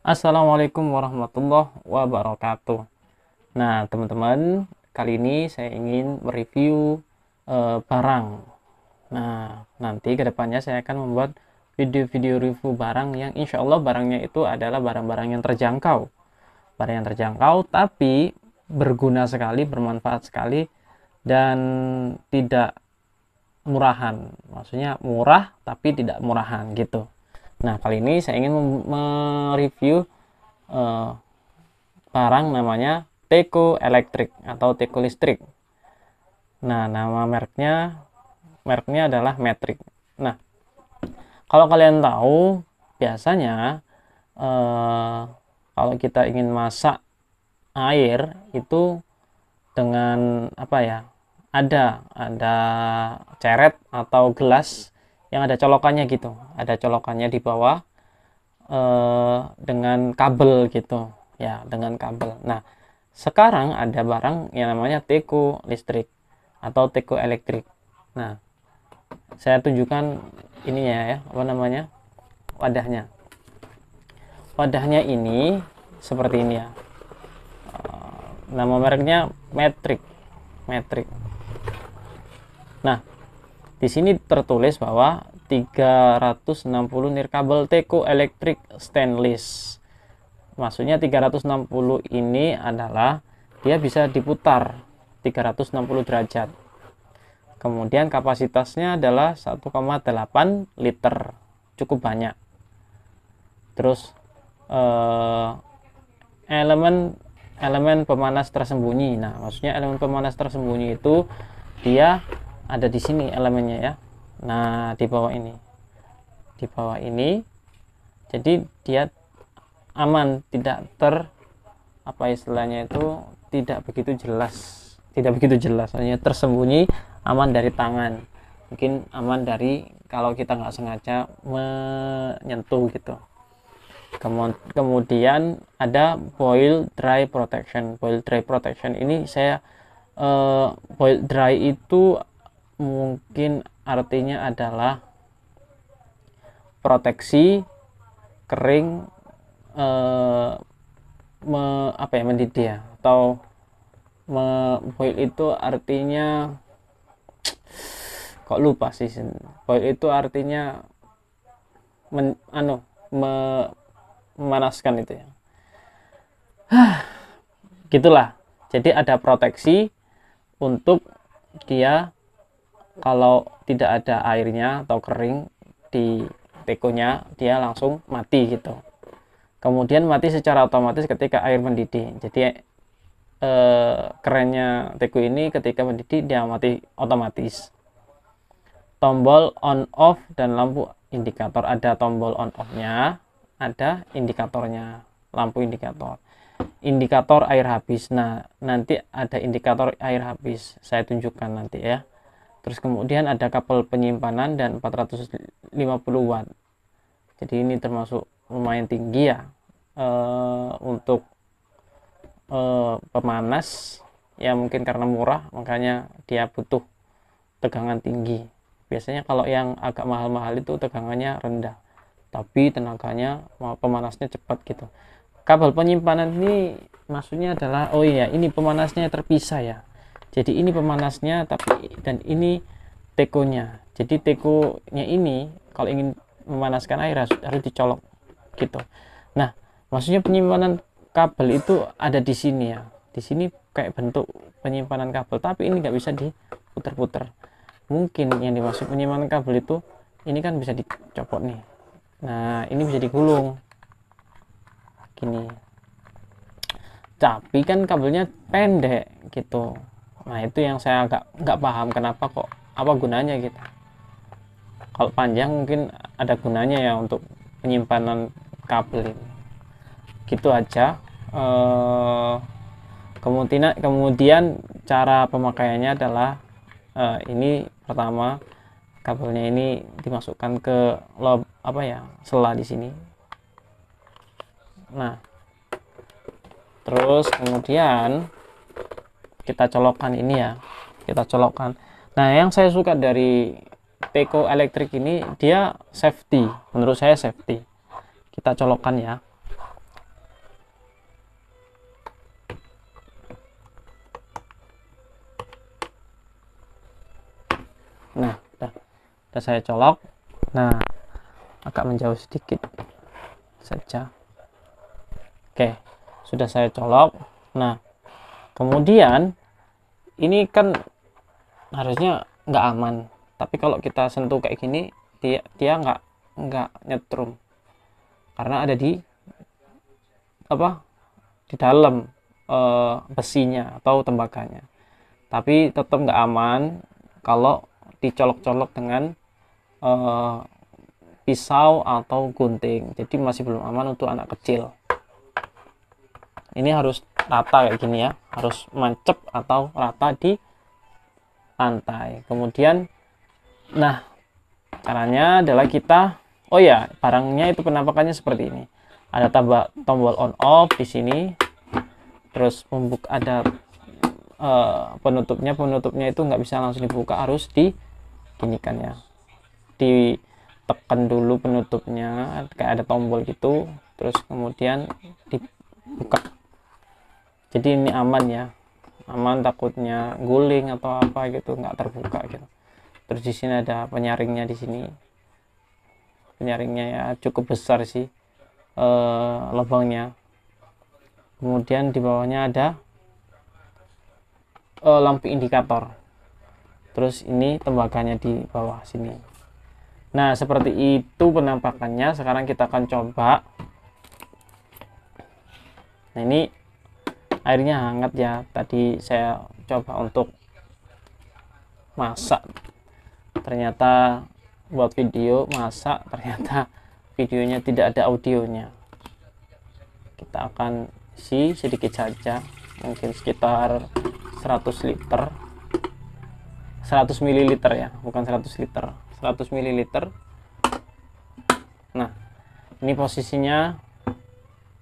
Assalamualaikum warahmatullahi wabarakatuh. Nah, teman-teman, kali ini saya ingin mereview barang. Nah, nanti kedepannya saya akan membuat video-video review barang yang insya Allah barangnya itu adalah barang-barang yang terjangkau. Barang yang terjangkau, tapi berguna sekali, bermanfaat sekali, dan tidak murahan. Maksudnya murah, tapi tidak murahan gitu. Nah, kali ini saya ingin mereview eh, barang namanya Teko Elektrik atau Teko Listrik. Nah, nama mereknya adalah Matrix. Nah, kalau kalian tahu, biasanya eh, kalau kita ingin masak air itu dengan apa ya? Ada ceret atau gelas yang ada colokannya gitu. Ada colokannya di bawah dengan kabel gitu ya, dengan kabel. Nah, sekarang ada barang yang namanya Teko Listrik atau Teko Elektrik. Nah, saya tunjukkan ininya ya, apa namanya, wadahnya. Wadahnya ini seperti ini ya. Nama mereknya Matrix. Matrix. Nah, di sini tertulis bahwa 360 nirkabel Teko Elektrik Stainless. Maksudnya 360 ini adalah dia bisa diputar 360 derajat. Kemudian kapasitasnya adalah 1,8 liter. Cukup banyak. Terus elemen pemanas tersembunyi. Nah, maksudnya elemen pemanas tersembunyi itu dia ada di sini elemennya ya. Nah, di bawah ini. Di bawah ini. Jadi dia aman, tidak apa istilahnya itu, tidak begitu jelas, hanya tersembunyi, aman dari tangan, mungkin aman dari kalau kita nggak sengaja menyentuh gitu. Kemudian ada boil dry protection. Boil dry protection ini saya boil dry itu mungkin artinya adalah proteksi kering, mendidih ya, atau boil itu artinya kok lupa sih. Boil itu artinya memanaskan itu ya. Gitulah. Jadi ada proteksi untuk dia kalau tidak ada airnya atau kering di tekonya, dia langsung mati gitu. Kemudian mati secara otomatis ketika air mendidih. Jadi kerennya teko ini ketika mendidih dia mati otomatis. Tombol on off dan lampu indikator. Ada tombol on off-nya, ada indikatornya, lampu indikator. Indikator air habis. Nah, nanti ada indikator air habis. Saya tunjukkan nanti ya. Terus kemudian ada kabel penyimpanan dan 450 watt. Jadi ini termasuk lumayan tinggi ya. Untuk pemanas ya, mungkin karena murah makanya dia butuh tegangan tinggi. Biasanya kalau yang agak mahal-mahal itu tegangannya rendah, tapi tenaganya pemanasnya cepat gitu. Kabel penyimpanan ini maksudnya adalah, oh iya, ini pemanasnya terpisah ya. Jadi ini pemanasnya, tapi dan ini tekonya. Jadi tekonya ini kalau ingin memanaskan air harus dicolok gitu. Nah, maksudnya penyimpanan kabel itu ada di sini ya. Di sini kayak bentuk penyimpanan kabel, tapi ini nggak bisa diputar-putar. Mungkin yang dimaksud penyimpanan kabel itu ini kan bisa dicopot nih. Nah, ini bisa digulung gini, tapi kan kabelnya pendek gitu. Nah, itu yang saya agak nggak paham, kenapa kok, apa gunanya gitu. Kalau panjang mungkin ada gunanya ya untuk penyimpanan kabel ini. Gitu aja. Kemudian cara pemakaiannya adalah ini pertama, kabelnya ini dimasukkan ke sela di sini. Nah, terus kemudian kita colokkan ini ya, kita colokkan. Nah, yang saya suka dari Teko Elektrik ini, dia safety, menurut saya safety. Kita colokkan ya. Sudah saya colok. Nah, agak menjauh sedikit saja. Oke, sudah saya colok. Nah, kemudian ini kan harusnya nggak aman, tapi kalau kita sentuh kayak gini, dia nggak nyetrum karena ada di apa, di dalam besinya atau tembaganya. Tapi tetap nggak aman kalau dicolok-colok dengan pisau atau gunting. Jadi masih belum aman untuk anak kecil. Ini harus rata kayak gini ya, harus mancep atau rata di lantai. Kemudian, nah, caranya adalah kita, oh ya, barangnya itu penampakannya seperti ini. Ada tombol on off di sini, terus ada penutupnya itu nggak bisa langsung dibuka, harus diginikan ya, ditekan dulu penutupnya, kayak ada tombol gitu, terus kemudian dibuka. Jadi ini aman ya, aman, takutnya guling atau apa gitu nggak terbuka gitu. Terus di sini ada penyaringnya, di sini penyaringnya ya cukup besar sih lubangnya. Kemudian di bawahnya ada lampu indikator. Terus ini tembaganya di bawah sini. Nah, seperti itu penampakannya. Sekarang kita akan coba. Nah, ini airnya hangat ya. Tadi saya coba untuk masak, ternyata buat video masak, ternyata videonya tidak ada audionya. Kita akan isi sedikit saja, mungkin sekitar 100 liter, 100 ml ya, bukan 100 liter, 100 ml. Nah, ini posisinya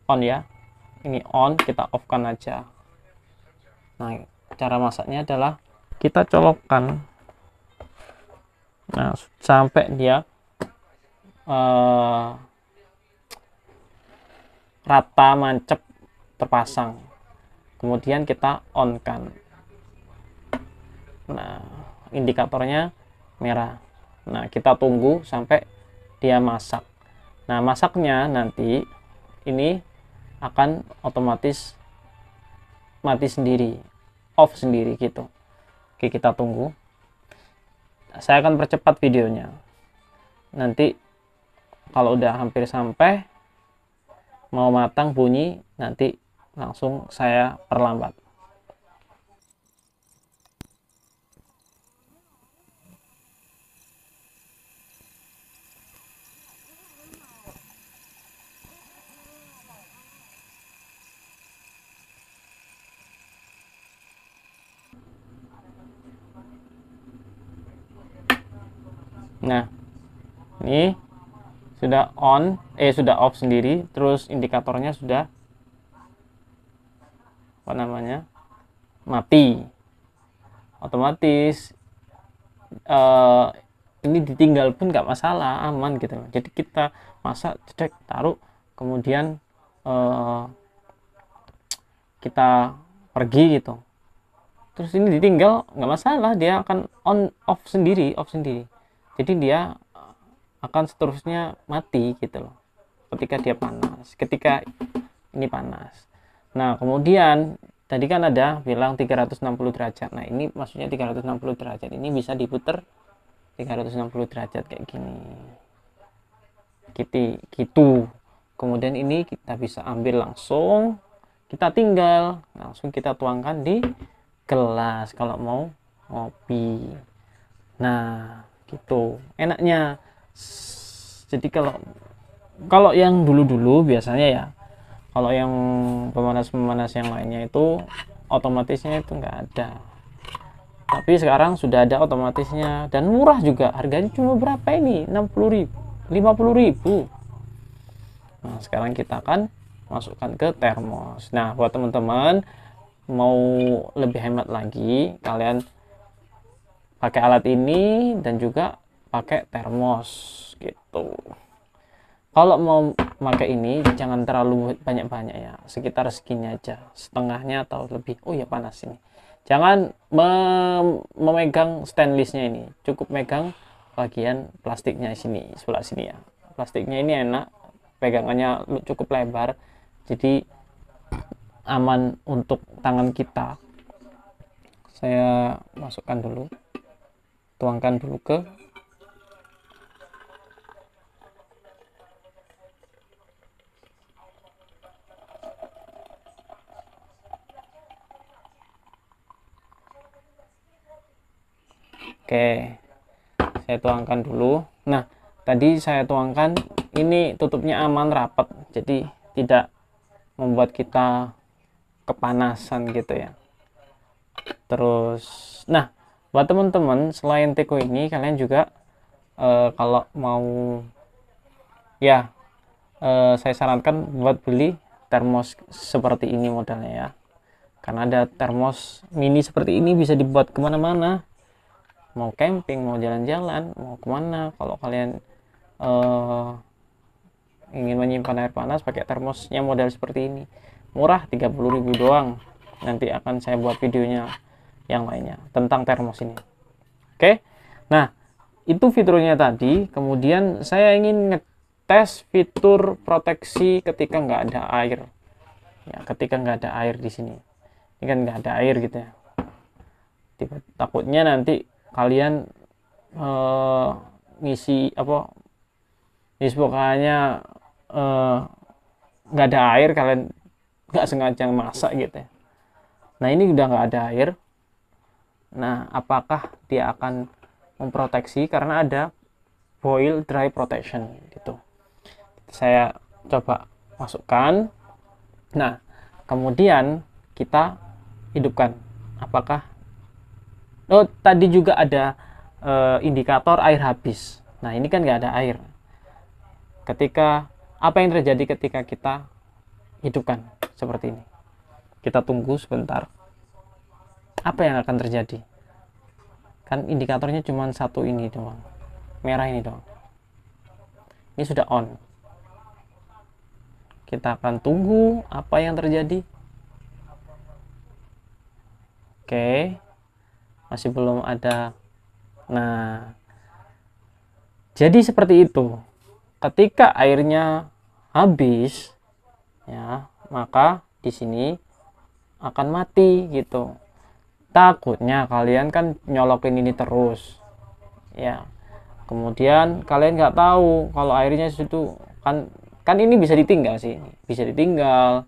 on ya, ini on, kita off kan aja. Nah, cara masaknya adalah kita colokkan, nah, sampai dia rata, mancep, terpasang. Kemudian kita on kan. Nah, indikatornya merah. Nah, kita tunggu sampai dia masak. Nah, masaknya nanti ini akan otomatis mati sendiri, off sendiri gitu. Oke, kita tunggu. Saya akan percepat videonya. Nanti kalau udah hampir sampai mau matang bunyi, nanti langsung saya perlambat. Nah, ini sudah on, sudah off sendiri, terus indikatornya sudah apa namanya, mati otomatis. Ini ditinggal pun nggak masalah, aman gitu. Jadi kita masak, cedek, taruh, kemudian kita pergi gitu, terus ini ditinggal nggak masalah, dia akan on off sendiri, jadi dia akan seterusnya mati gitu loh, ketika dia panas, ketika ini panas. Nah, kemudian tadi kan ada bilang 360 derajat. Nah, ini maksudnya 360 derajat ini bisa diputer 360 derajat kayak gini gitu. Kemudian ini kita bisa ambil langsung, kita tinggal langsung kita tuangkan di gelas kalau mau ngopi. Nah, gitu enaknya. Jadi kalau yang dulu biasanya ya, kalau yang pemanas yang lainnya itu otomatisnya itu nggak ada, tapi sekarang sudah ada otomatisnya dan murah juga, harganya cuma berapa ini, 60.000, 50.000. Nah, sekarang kita akan masukkan ke termos. Nah, buat teman-teman mau lebih hemat lagi, kalian pakai alat ini dan juga pakai termos gitu. Kalau mau pakai ini jangan terlalu banyak-banyak ya, sekitar segini aja, setengahnya atau lebih. Oh ya, panas ini. Jangan memegang stainlessnya, ini cukup megang bagian plastiknya sini, sebelah sini ya. Plastiknya ini enak, pegangannya cukup lebar, jadi aman untuk tangan kita. Saya masukkan dulu, tuangkan dulu ke Oke, saya tuangkan dulu. Nah, tadi saya tuangkan, ini tutupnya aman rapat, jadi tidak membuat kita kepanasan gitu ya. Terus, nah, buat teman-teman selain teko ini, kalian juga kalau mau ya, saya sarankan buat beli termos seperti ini modelnya ya, karena ada termos mini seperti ini, bisa dibuat kemana-mana, mau camping, mau jalan-jalan, mau kemana. Kalau kalian ingin menyimpan air panas, pakai termosnya model seperti ini, murah 30.000 doang. Nanti akan saya buat videonya yang lainnya tentang termos ini. Oke, nah itu fiturnya tadi. Kemudian saya ingin ngetes fitur proteksi ketika nggak ada air ya, ketika nggak ada air di sini. Ini kan nggak ada air gitu ya, takutnya nanti kalian ngisi apa, pokoknya nggak ada air, kalian nggak sengaja masak gitu ya. Nah, ini udah nggak ada air. Nah, apakah dia akan memproteksi? Karena ada boil dry protection gitu. Saya coba masukkan. Nah, kemudian kita hidupkan. Apakah tadi juga ada indikator air habis. Nah, ini kan nggak ada air. Apa yang terjadi ketika kita hidupkan seperti ini? Kita tunggu sebentar. Apa yang akan terjadi? Kan indikatornya cuma satu ini doang, merah ini doang. Ini sudah on. Kita akan tunggu apa yang terjadi. Oke, masih belum ada. Nah, jadi seperti itu. Ketika airnya habis ya, maka di sini akan mati gitu. Takutnya kalian kan nyolokin ini terus ya, kemudian kalian nggak tahu kalau airnya situ kan ini bisa ditinggal sih, bisa ditinggal,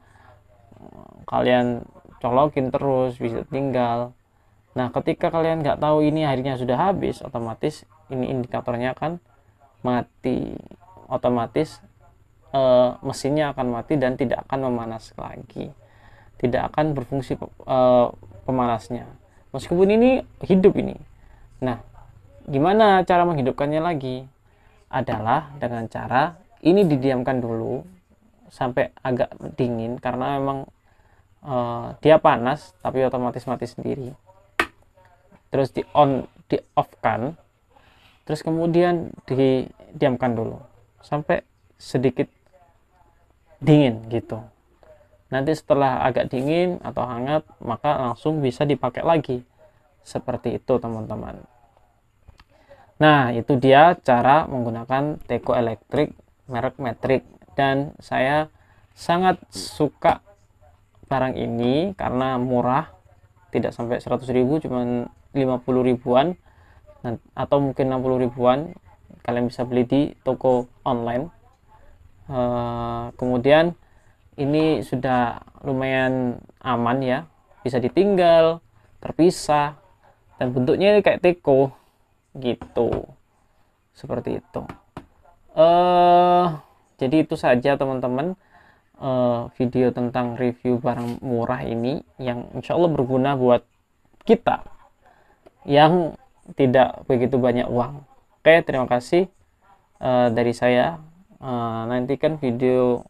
kalian colokin terus bisa tinggal. Nah, ketika kalian nggak tahu ini airnya sudah habis, otomatis ini indikatornya akan mati, otomatis mesinnya akan mati dan tidak akan memanas lagi, tidak akan berfungsi pemanasnya, meskipun ini hidup ini. Nah, gimana cara menghidupkannya lagi? Adalah dengan cara ini didiamkan dulu sampai agak dingin, karena memang dia panas tapi otomatis mati sendiri. Terus di off kan, terus kemudian didiamkan dulu sampai sedikit dingin gitu. Nanti setelah agak dingin atau hangat, maka langsung bisa dipakai lagi. Seperti itu teman-teman. Nah, itu dia cara menggunakan teko elektrik merek Matrix. Dan saya sangat suka barang ini karena murah, tidak sampai 100.000, cuman 50 ribuan atau mungkin 60 ribuan. Kalian bisa beli di toko online. Kemudian ini sudah lumayan aman ya, bisa ditinggal, terpisah, dan bentuknya kayak teko gitu, seperti itu. Jadi itu saja teman-teman, video tentang review barang murah ini yang insya Allah berguna buat kita yang tidak begitu banyak uang. Oke, terima kasih dari saya. Nantikan video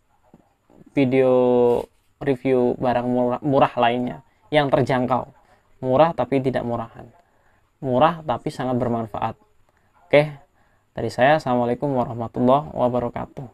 review barang murah lainnya yang terjangkau, murah tapi tidak murahan, murah tapi sangat bermanfaat. Oke, dari saya, assalamualaikum warahmatullahi wabarakatuh.